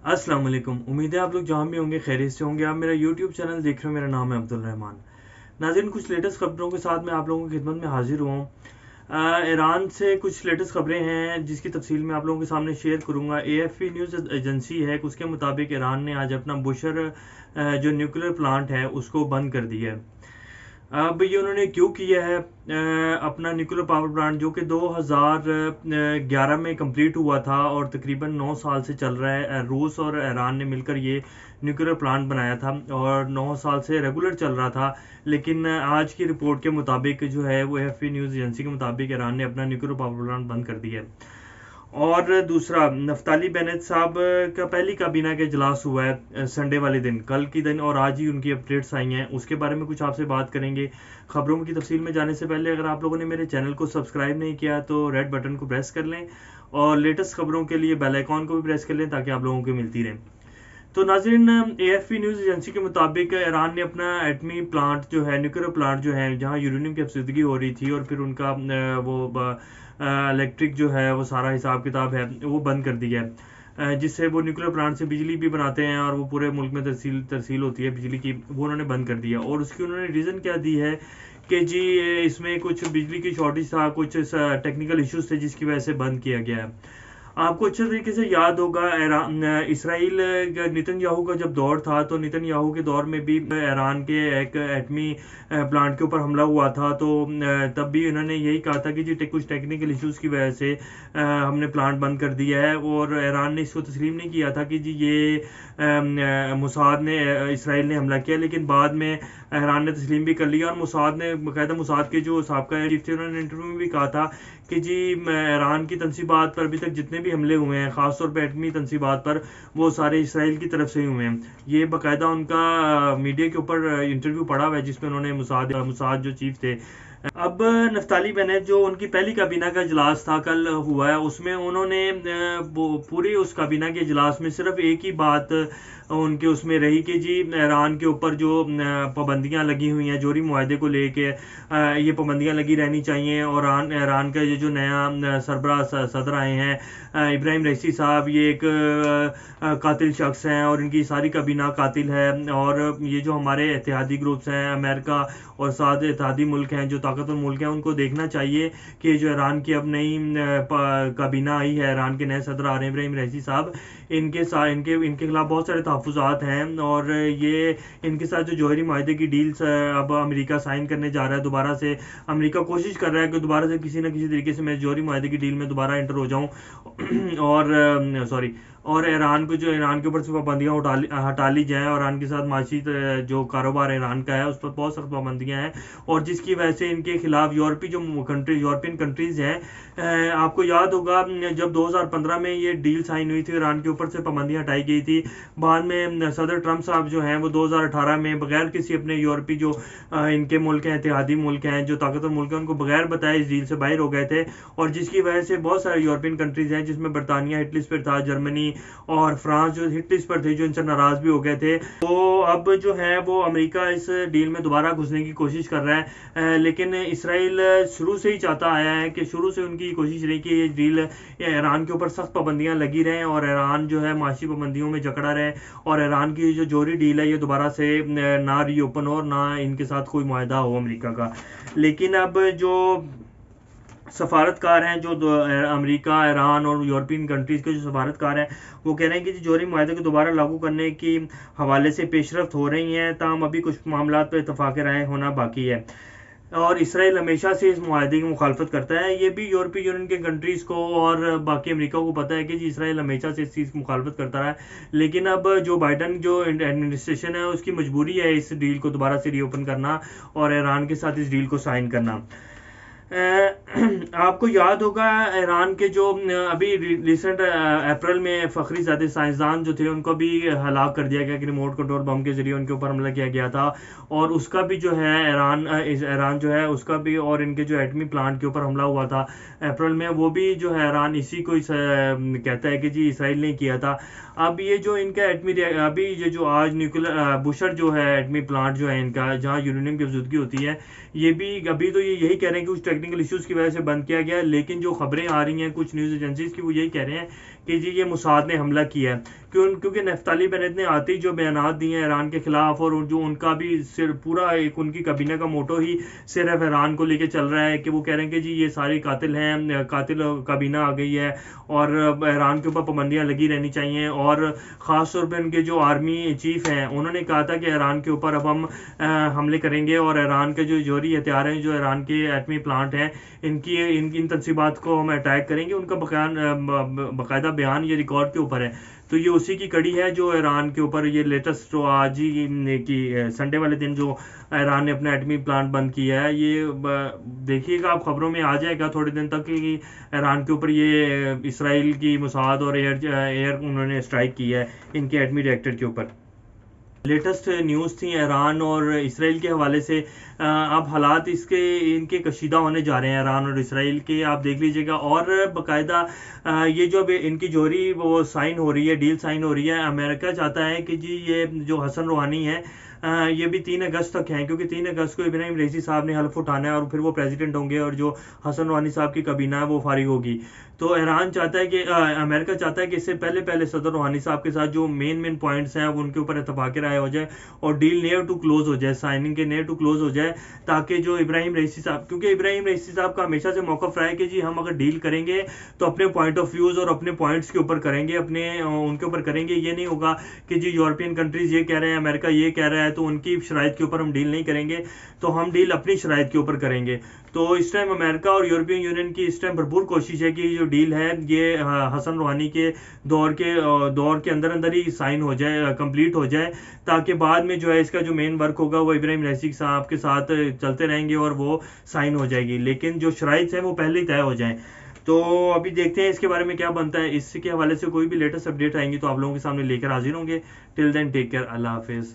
अस्सलाम वालेकुम। उम्मीद है आप लोग जहाँ भी होंगे खैरियत से होंगे। आप मेरा यूट्यूब चैनल देख रहे हो, मेरा नाम है अब्दुल रहमान। नाज़रीन, कुछ लेटेस्ट खबरों के साथ मैं आप लोगों की खिदमत में हाजिर हुआ हूँ। ईरान से कुछ लेटेस्ट खबरें हैं जिसकी तफसील मैं आप लोगों के सामने शेयर करूँगा। AFP न्यूज़ एजेंसी है, उसके मुताबिक ईरान ने आज अपना बुशर जो न्यूक्लियर प्लांट है उसको बंद कर दिया है। अब ये उन्होंने क्यों किया है? अपना न्यूक्लियर पावर प्लांट जो कि 2011 में कंप्लीट हुआ था और तकरीबन 9 साल से चल रहा है। रूस और ईरान ने मिलकर ये न्यूक्लियर प्लांट बनाया था और 9 साल से रेगुलर चल रहा था। लेकिन आज की रिपोर्ट के मुताबिक जो है वो AFP न्यूज़ एजेंसी के मुताबिक ईरान ने अपना न्यूक्लियर पावर प्लांट बंद कर दिया है। और दूसरा, नफ्ताली बेनेट साहब का पहली काबीना का इजलास हुआ है संडे वाले दिन, कल की दिन, और आज ही उनकी अपडेट्स आई हैं। उसके बारे में कुछ आपसे बात करेंगे। खबरों की तफसील में जाने से पहले अगर आप लोगों ने मेरे चैनल को सब्सक्राइब नहीं किया तो रेड बटन को प्रेस कर लें और लेटेस्ट खबरों के लिए बेल आइकॉन को भी प्रेस कर लें ताकि आप लोगों को मिलती रहे। तो नाज़रीन, AFP न्यूज़ एजेंसी के मुताबिक ईरान ने अपना एटमी प्लांट जो है, न्यूक्लियर प्लांट जो है, जहां यूरेनियम की अपशिदगी हो रही थी और फिर उनका वो इलेक्ट्रिक जो है वो सारा हिसाब किताब है वो बंद कर दिया है, जिससे वो न्यूक्लियर प्लांट से बिजली भी बनाते हैं और वो पूरे मुल्क में तरसील होती है बिजली की, वो उन्होंने बंद कर दिया। और उसकी उन्होंने रीज़न क्या दी है कि जी इसमें कुछ बिजली की शॉर्टेज था, कुछ टेक्निकल इश्यूज थे जिसकी वजह से बंद किया गया है। आपको अच्छे तरीके से याद होगा, इसराइल नेतन्याहू का जब दौर था तो नेतन्याहू के दौर में भी ईरान के एक एटमी प्लांट के ऊपर हमला हुआ था। तो तब भी उन्होंने यही कहा था कि जी कुछ टेक्निकल इश्यूज की वजह से हमने प्लांट बंद कर दिया है। और ईरान ने इसको तस्लीम नहीं किया था कि जी ये मुसाद ने इसराइल ने हमला किया, लेकिन बाद में ईरान ने तस्लीम भी कर लिया। और मुसाद ने बाकायदा, मुसाद के जो साबका चीफ थे, उन्होंने इंटरव्यू में भी कहा था कि जी ईरान की तनसीबात पर अभी तक जितने भी हमले हुए हैं, ख़ासतौर पर एटमी तनसीबात पर, वो सारे इसराइल की तरफ से ही हुए हैं। ये बाकायदा उनका मीडिया के ऊपर इंटरव्यू पड़ा हुआ है जिसमें उन्होंने मुसाद जो चीफ थे। अब नफ्ताली बेनेट जो उनकी पहली काबीना का इजलास था कल हुआ है, उसमें उन्होंने पूरी उस काबीना के इजलास में सिर्फ एक ही बात उनके उसमें रही कि जी ईरान के ऊपर जो पाबंदियां लगी हुई हैं जोहरी मुआहदे को लेके, ये पाबंदियां लगी रहनी चाहिए। और ईरान का ये जो नया सरबराह सदर आए हैं इब्राहिम रईसी साहब, ये एक कातिल शख्स हैं और इनकी सारी काबीना कातिल है। और ये जो हमारे इत्तेहादी ग्रुप्स हैं, अमेरिका और साथ इत्तेहादी मुल्क हैं, जो ताकतवर मुल्क हैं, उनको देखना चाहिए कि जो ईरान की अब नई काबीना आई है, ईरान के नए सदर आ रहे हैं इब्राहिम रईसी साहब, इनके खिलाफ बहुत सारे तहफ़्फ़ुज़ात हैं। और ये इनके साथ जो जौहरी माहदे की डील्स अब अमेरिका साइन करने जा रहा है, दोबारा से अमेरिका कोशिश कर रहा है कि दोबारा से किसी न किसी तरीके से मैं जौहरी माहदे की डील में दोबारा एंटर हो जाऊँ और ईरान के ऊपर से पाबंदियाँ हटा ली जाएँ और ईरान के साथ माशी जो कारोबार ईरान का है उस पर बहुत सख्त पाबंदियाँ हैं। और जिसकी वजह से इनके खिलाफ यूरोपियन कंट्रीज़ हैं, आपको याद होगा जब 2015 में ये डील साइन हुई थी, ईरान के ऊपर से पाबंदियाँ हटाई गई थी। बाद में सदर ट्रंप साहब जो हैं वो 2018 में बगैर किसी अपने यूरोपीय जो इनके मुल्क हैं, इत्तेहादी मुल्क हैं, जो ताकतवर मुल्क हैं, उनको बगैर बताए इस डील से बाहर हो गए थे। और जिसकी वजह से बहुत सारे यूरोपियन कंट्रीज़ हैं, जिसमें बरतानिया हिट लिस्ट पर था, जर्मनी और फ्रांस जो हिट लिस्ट पर थे, जो इनसे नाराज़ भी हो गए थे। तो अब जो है वो अमेरिका इस डील में दोबारा घुसने की कोशिश कर रहा है, लेकिन इसराइल शुरू से ही चाहता आया है कि शुरू से उनकी कोशिश रही कि ये डील ईरान के ऊपर सख्त पाबंदियां लगी रहें और ईरान जो है माशी पाबंदियों में जकड़ा रहे और ईरान की जो जोहरी डील है ये दोबारा से ना रीओपन हो और ना इनके साथ कोई मुआहदा हो अमेरिका का। लेकिन अब जो सफारतकार हैं, जो अमेरिका, ईरान और यूरोपियन कंट्रीज़ के जो सफारतकार हैं, वो कह रहे हैं कि जोहरी मुआहदे को दोबारा लागू करने की हवाले से पेशरफ्त हो रही हैं, ताहम अभी कुछ मामला पर इत्तफाक़ राय होना बाकी है। और इसराइल हमेशा से इस मुआहदे की मुखालफत करता है। ये भी यूरोपीय यूनियन के कंट्रीज़ को और बाकी अमेरिका को पता है कि जी इसराइल हमेशा से इस चीज़ की मुखालफत करता रहा है। लेकिन अब जो बाइडन जो एडमिनिस्ट्रेशन है उसकी मजबूरी है इस डील को दोबारा से रीओपन करना और ईरान के साथ इस डील को साइन करना। आपको याद होगा ईरान के जो अभी रिसेंट अप्रैल में फ़खरी ज़ादे साइंसदान जो थे उनको भी हलाक कर दिया गया कि रिमोट कंट्रोल बम के ज़रिए उनके ऊपर हमला किया गया था। और उसका भी जो है ईरान जो है उसका भी, और इनके जो एटमी प्लांट के ऊपर हमला हुआ था अप्रैल में, वो भी जो है ईरान इसी को कहता है कि जी इसराइल ने किया था। अब ये जो इनका अभी ये जो आज न्यूक्लियर बुशर जो है एटमी प्लांट जो है इनका, जहाँ यूरेनियम की अफजुदगी होती है, ये भी अभी तो ये यही कह रहे हैं कि कुछ टेक्निकल इश्यूज़ की वजह से बंद किया गया। लेकिन जो खबरें आ रही हैं कुछ न्यूज़ एजेंसीज़ की, वो यही कह रहे हैं कि जी ये मुसाद ने हमला किया है। کیونکہ نفتالی بنت نے آتے ہی جو بیانات دیے ہیں ایران کے خلاف، اور جو ان کا بھی پورا ایک ان کی کابینہ کا موٹو ہی صرف ایران کو لے کے چل رہا ہے کہ وہ کہہ رہے ہیں کہ جی یہ سارے قاتل ہیں، قاتل کابینہ آ گئی ہے اور ایران کے اوپر پابندیاں لگی رہنی چاہیے. اور خاص طور پہ ان کے جو آرمی چیف ہیں انہوں نے کہا تھا کہ ایران کے اوپر اب ہم حملے کریں گے، اور ایران کے جو جوہری ہتھیار ہیں، جو ایران کے ایٹمی پلانٹ ہیں، ان تنصیبات کو ہم اٹیک کریں گے. ان کا باقاعدہ بیان یہ ریکارڈ کے اوپر ہے. تو یہ اسی کی کڑی ہے جو ایران کے اوپر یہ لیٹسٹ جو آج ہی کی سنڈے والے دن جو ایران نے اپنا ایٹمی پلانٹ بند کیا ہے. یہ دیکھیے گا آپ خبروں میں آ جائے گا تھوڑے دن تک کہ ایران کے اوپر یہ اسرائیل کی موساد اور ایئر انہوں نے اسٹرائک کی ہے ان کے ایٹمی ریئیکٹر کے اوپر. لیٹسٹ نیوز تھیں ایران اور اسرائیل کے حوالے سے. اب حالات ان کے کشیدہ ہونے جا رہے ہیں ایران اور اسرائیل کے، آپ دیکھ لیجئے گا. اور باقاعدہ یہ جو ان کی جوہری وہ سائن ہو رہی ہے، ڈیل سائن ہو رہی ہے. امریکہ چاہتا ہے کہ جی یہ جو حسن روحانی ہے یہ بھی 3 اگست تک ہیں، کیونکہ 3 اگست کو ابراہیم رئیسی صاحب نے حلف اٹھانا ہے اور پھر وہ پریزیڈنٹ ہوں گے اور جو حسن روحانی صاحب کی کابینہ ہے وہ فارغ ہوگی. تو ایران چاہتا ہے کہ امریکہ چاہتا ہے کہ اس سے پہلے صدر روحانی صاحب کے ساتھ جو مین پوائنٹس ہیں وہ ان کے اوپر اتفاق رائے ہو جائے اور ڈیل نیئر ٹو کلوز ہو جائے، سائننگ کے نیئر ٹو کلوز ہو جائے، تاکہ جو ابراہیم رئیسی صاحب، کیونکہ ابراہیم رئیسی صاحب کا ہمیشہ سے موقف رہا ہے کہ جی ہم اگر ڈیل کریں گے تو اپنے پوائنٹ آف ویوز اور اپنے پوائنٹس کے اوپر کریں گے، ان کے اوپر کریں گے. یہ نہیں ہوگا کہ جی یورپین کنٹریز یہ کہہ رہے ہیں، امریکہ یہ کہہ رہا ہے تو ان کی شرائط کے اوپر ہم ڈیل نہیں کریں گے، تو ہم ڈیل اپنی شرائط کے اوپر کریں گے. تو اس ٹائم امریکہ اور یورپین یونین کی اس ٹائم بھرپور کوشش ہے کہ یہ جو ڈیل ہے یہ حسن روحانی کے دور کے اندر ہی سائن ہو جائے، کمپلیٹ ہو جائے، تاکہ بعد میں جو ہے اس کا جو مین ورک ہوگا وہ ابراہیم رئیسی صاحب کے ساتھ چلتے رہیں گے اور وہ سائن ہو جائے گی. لیکن جو شرائط ہیں وہ پہلے ہی طے ہو جائیں. تو ابھی دیکھتے ہیں اس کے بارے میں کیا بنتا ہے. اس کے حوالے سے کوئی بھی لیٹسٹ اپڈیٹ آئیں گی تو آپ لوگوں کے سامنے لے کر حاضر ہوں گے. ٹل دین ٹیک کیئر، اللہ حافظ.